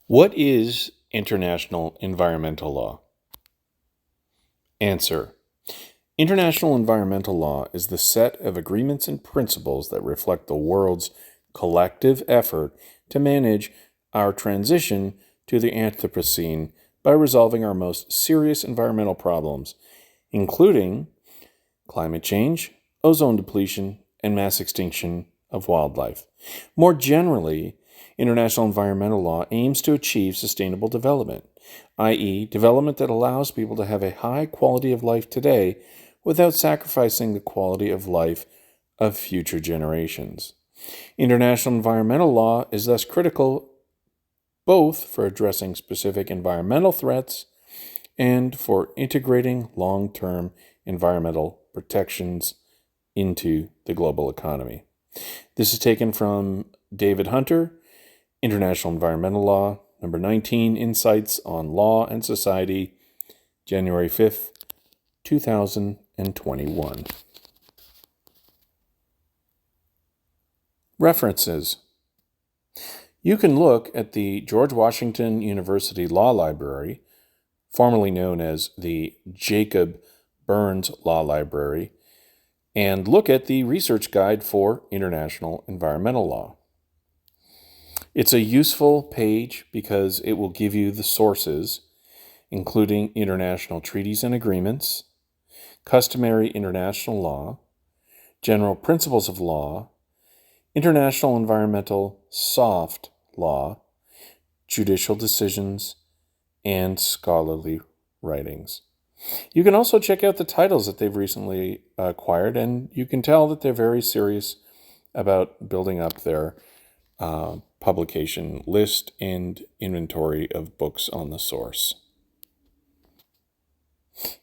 What is international environmental law? Answer. International environmental law is the set of agreements and principles that reflect the world's collective effort to manage our transition to the Anthropocene by resolving our most serious environmental problems, including climate change, ozone depletion, and mass extinction of wildlife. More generally, international environmental law aims to achieve sustainable development, i.e., development that allows people to have a high quality of life today without sacrificing the quality of life of future generations. International environmental law is thus critical both for addressing specific environmental threats and for integrating long-term environmental protections into the global economy. This is taken from David Hunter, International Environmental Law, number 19, Insights on Law and Society, January 5th, 2021. References. You can look at the George Washington University Law Library, formerly known as the Jacob Burns Law Library, and look at the Research Guide for International Environmental Law. It's a useful page because it will give you the sources, including international treaties and agreements, customary international law, general principles of law, international environmental soft law, judicial decisions, and scholarly writings. You can also check out the titles that they've recently acquired, and you can tell that they're very serious about building up their publication list and inventory of books on the source.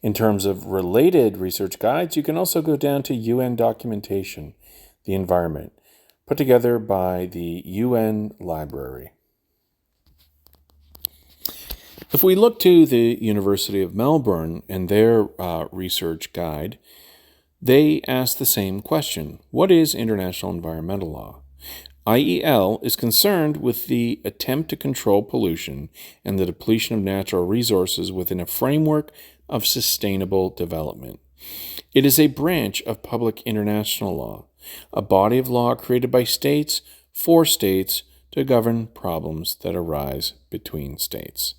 In terms of related research guides, you can also go down to UN documentation, the environment, put together by the UN Library. If we look to the University of Melbourne and their research guide, they ask the same question. What is international environmental law? IEL is concerned with the attempt to control pollution and the depletion of natural resources within a framework of sustainable development. It is a branch of public international law, a body of law created by states for states to govern problems that arise between states.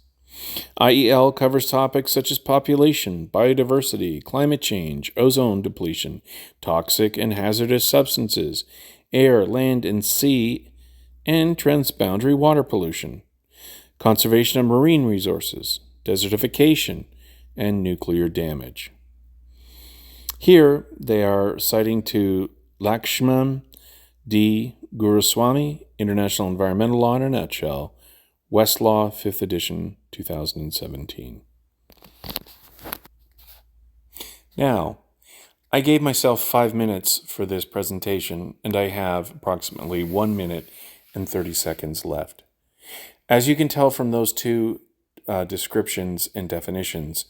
IEL covers topics such as population, biodiversity, climate change, ozone depletion, toxic and hazardous substances, air, land, and sea, and transboundary water pollution, conservation of marine resources, desertification, and nuclear damage. Here they are citing to Lakshman D. Guruswamy, International Environmental Law in a Nutshell, Westlaw, 5th edition, 2017. Now, I gave myself 5 minutes for this presentation, and I have approximately 1 minute and 30 seconds left. As you can tell from those two descriptions and definitions,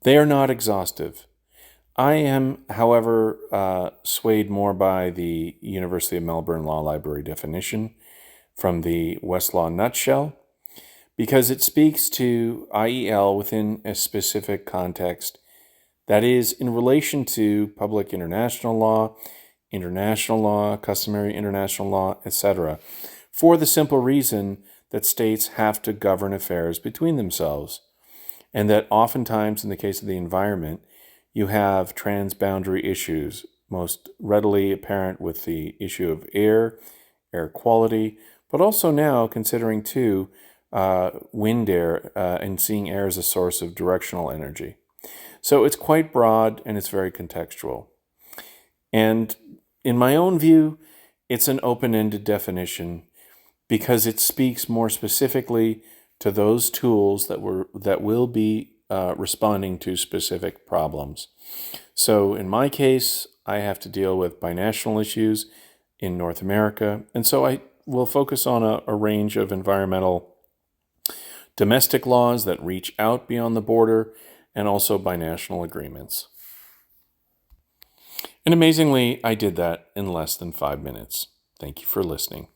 they are not exhaustive. I am, however, swayed more by the University of Melbourne Law Library definition from the Westlaw Nutshell, because it speaks to IEL within a specific context, that is, in relation to public international law, customary international law, etc., for the simple reason that states have to govern affairs between themselves, and that oftentimes, in the case of the environment, you have transboundary issues, most readily apparent with the issue of air quality, but also now considering, too, wind air and seeing air as a source of directional energy. So it's quite broad and it's very contextual. And in my own view, it's an open-ended definition because it speaks more specifically to those tools that will be responding to specific problems. So in my case, I have to deal with binational issues in North America, and so I will focus on a range of environmental domestic laws that reach out beyond the border, and also binational agreements. And amazingly, I did that in less than 5 minutes. Thank you for listening.